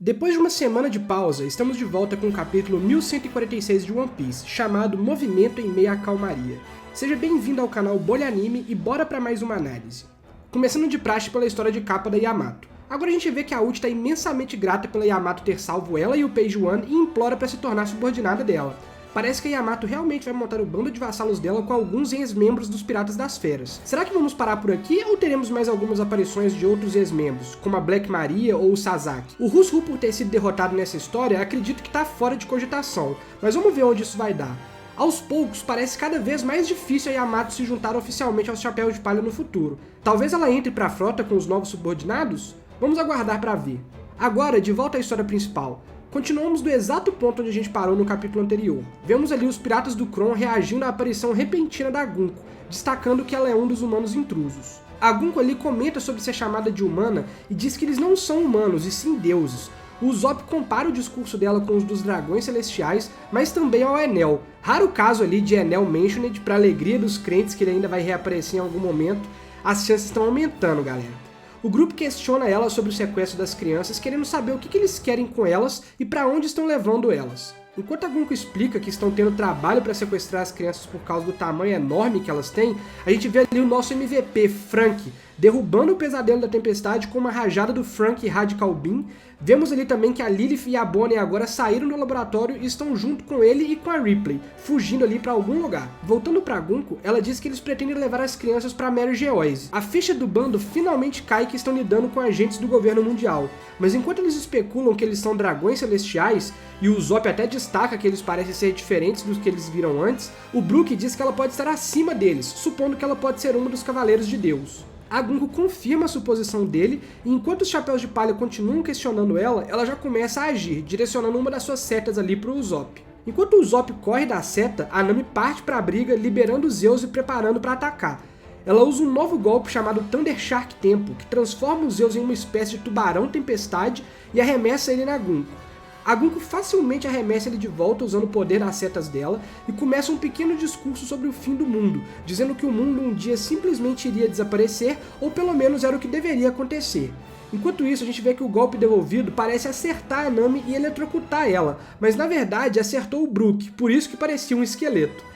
Depois de uma semana de pausa, estamos de volta com o capítulo 1146 de One Piece, chamado Movimento em Meio à Calmaria. Seja bem-vindo ao canal Bolha Anime e bora pra mais uma análise. Começando de praxe pela história de capa da Yamato. Agora a gente vê que a Uchi está imensamente grata pela Yamato ter salvo ela e o Page One e implora para se tornar subordinada dela. Parece que a Yamato realmente vai montar o bando de vassalos dela com alguns ex-membros dos Piratas das Feras. Será que vamos parar por aqui ou teremos mais algumas aparições de outros ex-membros, como a Black Maria ou o Sasaki? O Rousseau, por ter sido derrotado nessa história, acredito que está fora de cogitação, mas vamos ver onde isso vai dar. Aos poucos, parece cada vez mais difícil a Yamato se juntar oficialmente aos Chapéus de Palha no futuro. Talvez ela entre para a frota com os novos subordinados? Vamos aguardar para ver. Agora, de volta à história principal. Continuamos do exato ponto onde a gente parou no capítulo anterior. Vemos ali os piratas do Kron reagindo à aparição repentina da Gunko, destacando que ela é um dos humanos intrusos. A Gunko ali comenta sobre ser chamada de humana e diz que eles não são humanos, e sim deuses. O Usopp compara o discurso dela com os dos dragões celestiais, mas também ao Enel. Raro caso ali de Enel Mentioned, para alegria dos crentes que ele ainda vai reaparecer em algum momento, as chances estão aumentando, galera. O grupo questiona ela sobre o sequestro das crianças, querendo saber o que eles querem com elas e para onde estão levando elas. Enquanto a Gunko explica que estão tendo trabalho para sequestrar as crianças por causa do tamanho enorme que elas têm, a gente vê ali o nosso MVP, Franky, derrubando o pesadelo da tempestade com uma rajada do Franky Radical Beam. Vemos ali também que a Lilith e a Bonnie agora saíram do laboratório e estão junto com ele e com a Ripley, fugindo ali para algum lugar. Voltando para Gunko, ela diz que eles pretendem levar as crianças para Mary Geoise. A ficha do bando finalmente cai que estão lidando com agentes do governo mundial, mas enquanto eles especulam que eles são dragões celestiais, e o Usopp até destaca que eles parecem ser diferentes dos que eles viram antes, o Brook diz que ela pode estar acima deles, supondo que ela pode ser uma dos Cavaleiros de Deus. A Gunko confirma a suposição dele, e enquanto os Chapéus de Palha continuam questionando ela, ela já começa a agir, direcionando uma das suas setas ali para o Usopp. Enquanto o Usopp corre da seta, a Nami parte para a briga, liberando os Zeus e preparando para atacar. Ela usa um novo golpe chamado Thunder Shark Tempo, que transforma os Zeus em uma espécie de tubarão tempestade e arremessa ele na Gunko. A Gunko facilmente arremessa ele de volta usando o poder das setas dela e começa um pequeno discurso sobre o fim do mundo, dizendo que o mundo um dia simplesmente iria desaparecer, ou pelo menos era o que deveria acontecer. Enquanto isso, a gente vê que o golpe devolvido parece acertar a Nami e eletrocutar ela, mas na verdade acertou o Brook, por isso que parecia um esqueleto.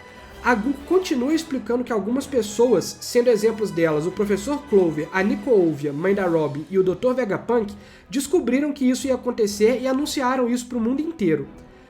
A Gunko continua explicando que algumas pessoas, sendo exemplos delas o Professor Clover, a Nico Ovia, mãe da Robin, e o Dr. Vegapunk, descobriram que isso ia acontecer e anunciaram isso para o mundo inteiro.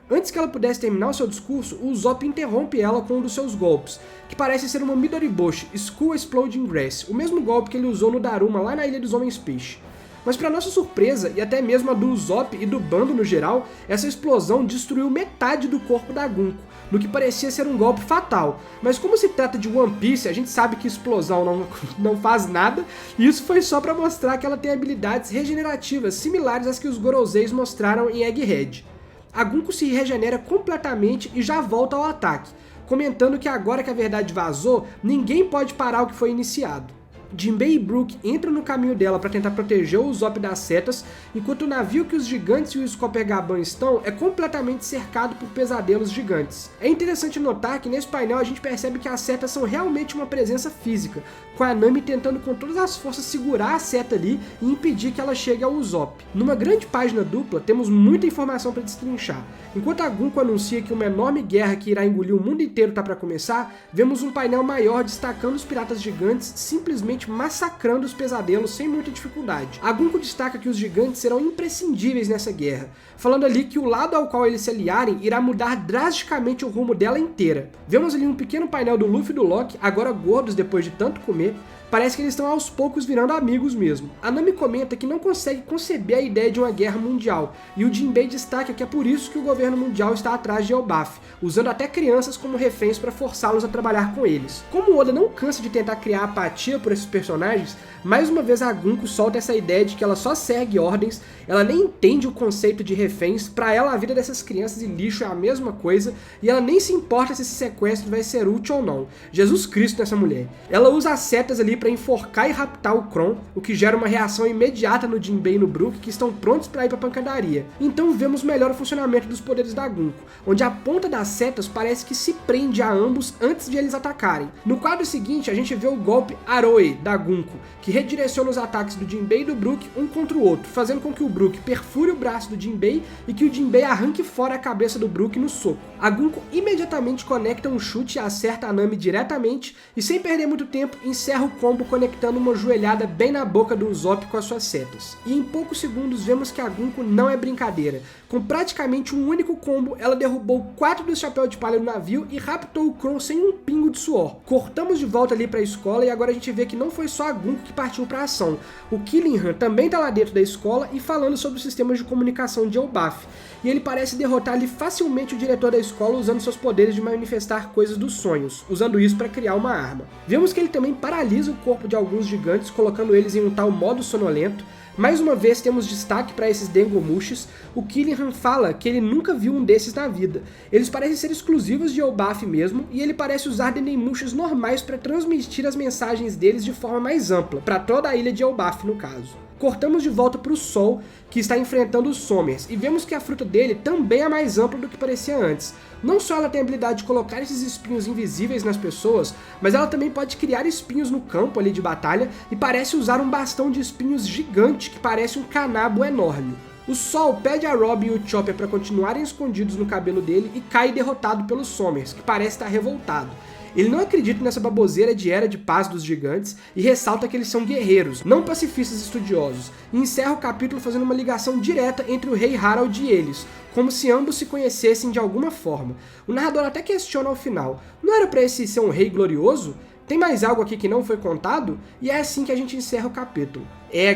Antes que ela pudesse terminar o seu discurso, o Usopp interrompe ela com um dos seus golpes, que parece ser uma Midoriboshi, School Exploding Grass, o mesmo golpe que ele usou no Daruma lá na Ilha dos Homens Peixe. Mas para nossa surpresa, e até mesmo a do Usopp e do bando no geral, essa explosão destruiu metade do corpo da Gunko, no que parecia ser um golpe fatal. Mas como se trata de One Piece, a gente sabe que explosão não faz nada, e isso foi só para mostrar que ela tem habilidades regenerativas similares às que os Goroseis mostraram em Egghead. A Gunko se regenera completamente e já volta ao ataque, comentando que agora que a verdade vazou, ninguém pode parar o que foi iniciado. Jinbei e Brook entram no caminho dela para tentar proteger o Usopp das setas, enquanto o navio que os gigantes e o Scopper Gaban estão é completamente cercado por pesadelos gigantes. É interessante notar que nesse painel a gente percebe que as setas são realmente uma presença física, com a Nami tentando com todas as forças segurar a seta ali e impedir que ela chegue ao Usopp. Numa grande página dupla, temos muita informação para destrinchar. Enquanto a Gunko anuncia que uma enorme guerra que irá engolir o mundo inteiro está para começar, vemos um painel maior destacando os piratas gigantes simplesmente massacrando os pesadelos sem muita dificuldade. A Gunko destaca que os gigantes serão imprescindíveis nessa guerra, falando ali que o lado ao qual eles se aliarem irá mudar drasticamente o rumo dela inteira. Vemos ali um pequeno painel do Luffy e do Loki, agora gordos depois de tanto comer. Parece que eles estão aos poucos virando amigos mesmo. A Nami comenta que não consegue conceber a ideia de uma guerra mundial, e o Jinbei destaca que é por isso que o governo mundial está atrás de Elbaf, usando até crianças como reféns para forçá-los a trabalhar com eles. Como Oda não cansa de tentar criar apatia por esses personagens, mais uma vez a Gunko solta essa ideia de que ela só segue ordens, ela nem entende o conceito de reféns, para ela a vida dessas crianças e lixo é a mesma coisa, e ela nem se importa se esse sequestro vai ser útil ou não. Jesus Cristo nessa mulher. Ela usa as setas ali para enforcar e raptar o Kron, o que gera uma reação imediata no Jinbei e no Brook, que estão prontos para ir para pancadaria. Então vemos melhor o funcionamento dos poderes da Gunko, onde a ponta das setas parece que se prende a ambos antes de eles atacarem. No quadro seguinte a gente vê o golpe Aroe da Gunko, que redireciona os ataques do Jinbei e do Brook um contra o outro, fazendo com que o Brook perfure o braço do Jinbei e que o Jinbei arranque fora a cabeça do Brook no soco. A Gunko imediatamente conecta um chute e acerta a Nami diretamente e, sem perder muito tempo, encerra o combo conectando uma joelhada bem na boca do Usopp com as suas setas. E em poucos segundos vemos que a Gunko não é brincadeira. Com praticamente um único combo, ela derrubou 4 dos chapéus de palha do navio e raptou o Kron sem um pingo de suor. Cortamos de volta ali para a escola e agora a gente vê que não foi só a Gunko que partiu para a ação. O Killingham também tá lá dentro da escola e falando sobre os sistemas de comunicação de Elbaf. E ele parece derrotar ali facilmente o diretor da escola usando seus poderes de manifestar coisas dos sonhos, usando isso para criar uma arma. Vemos que ele também paralisa o corpo de alguns gigantes, colocando eles em um tal modo sonolento. Mais uma vez temos destaque para esses Dengomushis. O Killingham fala que ele nunca viu um desses na vida. Eles parecem ser exclusivos de Elbaf mesmo, e ele parece usar Dendemushis normais para transmitir as mensagens deles de forma mais ampla, para toda a ilha de Elbaf no caso. Cortamos de volta para o Sol, que está enfrentando os Sommers, e vemos que a fruta dele também é mais ampla do que parecia antes. Não só ela tem a habilidade de colocar esses espinhos invisíveis nas pessoas, mas ela também pode criar espinhos no campo ali de batalha e parece usar um bastão de espinhos gigante que parece um canabo enorme. O Sol pede a Robin e o Chopper para continuarem escondidos no cabelo dele e cai derrotado pelos Sommers, que parece estar revoltado. Ele não acredita nessa baboseira de Era de Paz dos gigantes e ressalta que eles são guerreiros, não pacifistas estudiosos, e encerra o capítulo fazendo uma ligação direta entre o rei Harald e eles, como se ambos se conhecessem de alguma forma. O narrador até questiona ao final, não era para esse ser um rei glorioso? Tem mais algo aqui que não foi contado? E é assim que a gente encerra o capítulo.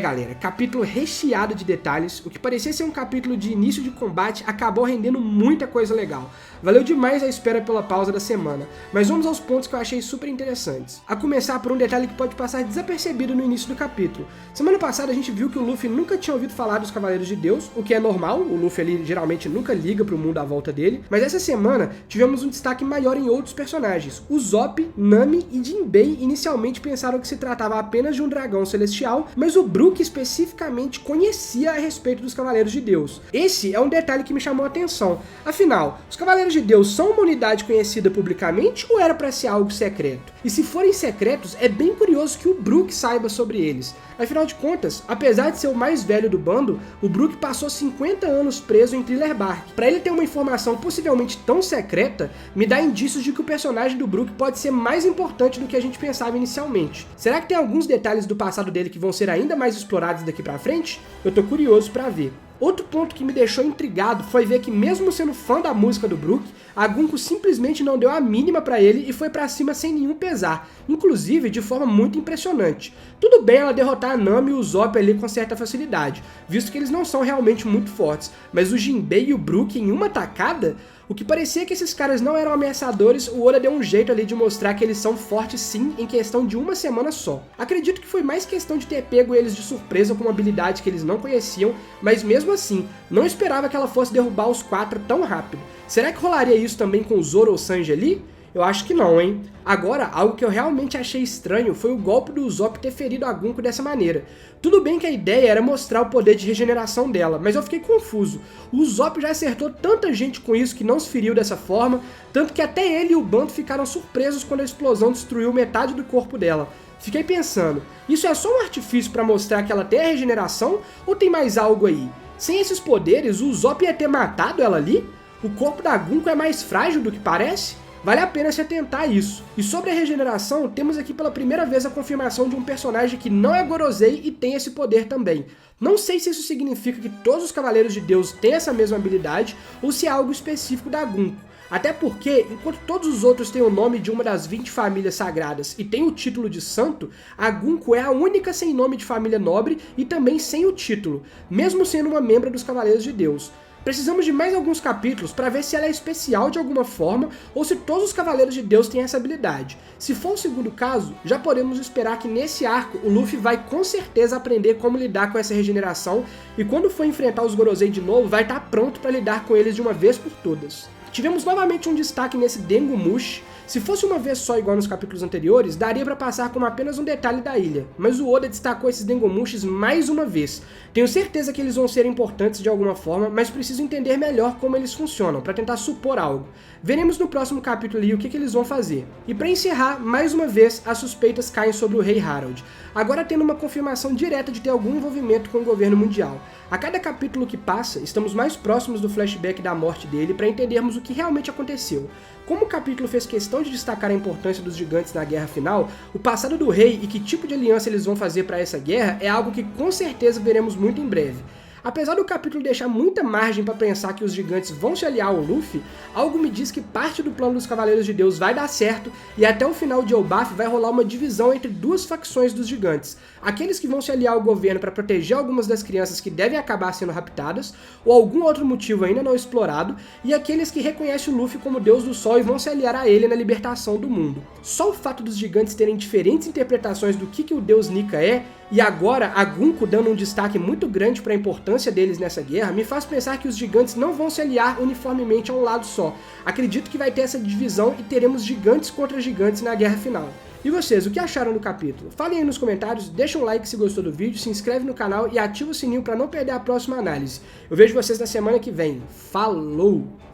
Galera, capítulo recheado de detalhes, o que parecia ser um capítulo de início de combate acabou rendendo muita coisa legal. Valeu demais a espera pela pausa da semana, mas vamos aos pontos que eu achei super interessantes. A começar por um detalhe que pode passar desapercebido no início do capítulo. Semana passada a gente viu que o Luffy nunca tinha ouvido falar dos Cavaleiros de Deus, o que é normal, o Luffy ali geralmente nunca liga pro mundo à volta dele, mas essa semana tivemos um destaque maior em outros personagens. O Usopp, Nami e Jinbei inicialmente pensaram que se tratava apenas de um dragão celestial, mas o Brook especificamente conhecia a respeito dos Cavaleiros de Deus. Esse é um detalhe que me chamou a atenção. Afinal, os Cavaleiros de Deus são uma unidade conhecida publicamente ou era para ser algo secreto? E se forem secretos, é bem curioso que o Brook saiba sobre eles. Afinal de contas, apesar de ser o mais velho do bando, o Brook passou 50 anos preso em Thriller Bark. Para ele ter uma informação possivelmente tão secreta, me dá indícios de que o personagem do Brook pode ser mais importante do que a gente pensava inicialmente. Será que tem alguns detalhes do passado dele que vão ser ainda mais explorados daqui pra frente? Eu tô curioso pra ver. Outro ponto que me deixou intrigado foi ver que, mesmo sendo fã da música do Brook, a Gunko simplesmente não deu a mínima pra ele e foi pra cima sem nenhum pesar, inclusive de forma muito impressionante. Tudo bem ela derrotar a Nami e o Usopp ali com certa facilidade, visto que eles não são realmente muito fortes, mas o Jinbei e o Brook em uma tacada? O que parecia que esses caras não eram ameaçadores, o Oda deu um jeito ali de mostrar que eles são fortes sim em questão de uma semana só. Acredito que foi mais questão de ter pego eles de surpresa com uma habilidade que eles não conheciam, mas mesmo assim, não esperava que ela fosse derrubar os 4 tão rápido. Será que rolaria isso também com o Zoro ou Sanji ali? Eu acho que não, hein? Agora, algo que eu realmente achei estranho foi o golpe do Usopp ter ferido a Gunko dessa maneira. Tudo bem que a ideia era mostrar o poder de regeneração dela, mas eu fiquei confuso. O Usopp já acertou tanta gente com isso que não se feriu dessa forma, tanto que até ele e o bando ficaram surpresos quando a explosão destruiu metade do corpo dela. Fiquei pensando, isso é só um artifício para mostrar que ela tem a regeneração ou tem mais algo aí? Sem esses poderes, o Usopp ia ter matado ela ali? O corpo da Gunko é mais frágil do que parece? Vale a pena se atentar a isso. E sobre a regeneração, temos aqui pela primeira vez a confirmação de um personagem que não é Gorosei e tem esse poder também. Não sei se isso significa que todos os Cavaleiros de Deus têm essa mesma habilidade ou se é algo específico da Gunko. Até porque, enquanto todos os outros têm o nome de uma das 20 famílias sagradas e tem o título de santo, a Gunko é a única sem nome de família nobre e também sem o título, mesmo sendo uma membro dos Cavaleiros de Deus. Precisamos de mais alguns capítulos para ver se ela é especial de alguma forma ou se todos os Cavaleiros de Deus têm essa habilidade. Se for o segundo caso, já podemos esperar que nesse arco o Luffy vai com certeza aprender como lidar com essa regeneração e quando for enfrentar os Gorosei de novo vai estar pronto para lidar com eles de uma vez por todas. Tivemos novamente um destaque nesse Dengomushi, Se fosse uma vez só igual nos capítulos anteriores, daria pra passar como apenas um detalhe da ilha, mas o Oda destacou esses Dengomushis mais uma vez. Tenho certeza que eles vão ser importantes de alguma forma, mas preciso entender melhor como eles funcionam, pra tentar supor algo. Veremos no próximo capítulo ali o que eles vão fazer. E pra encerrar, mais uma vez, as suspeitas caem sobre o Rei Harold, agora tendo uma confirmação direta de ter algum envolvimento com o governo mundial. A cada capítulo que passa, estamos mais próximos do flashback da morte dele para entendermos o que realmente aconteceu. Como o capítulo fez questão de destacar a importância dos gigantes na guerra final, o passado do rei e que tipo de aliança eles vão fazer para essa guerra é algo que com certeza veremos muito em breve. Apesar do capítulo deixar muita margem para pensar que os gigantes vão se aliar ao Luffy, algo me diz que parte do plano dos Cavaleiros de Deus vai dar certo e até o final de Elbaf vai rolar uma divisão entre duas facções dos gigantes. Aqueles que vão se aliar ao governo para proteger algumas das crianças que devem acabar sendo raptadas, ou algum outro motivo ainda não explorado, e aqueles que reconhecem o Luffy como Deus do Sol e vão se aliar a ele na libertação do mundo. Só o fato dos gigantes terem diferentes interpretações do que o Deus Nika é, e agora a Gunko dando um destaque muito grande para a importância deles nessa guerra, me faz pensar que os gigantes não vão se aliar uniformemente a um lado só. Acredito que vai ter essa divisão e teremos gigantes contra gigantes na guerra final. E vocês, o que acharam do capítulo? Falem aí nos comentários, deixa um like se gostou do vídeo, se inscreve no canal e ativa o sininho para não perder a próxima análise. Eu vejo vocês na semana que vem. Falou!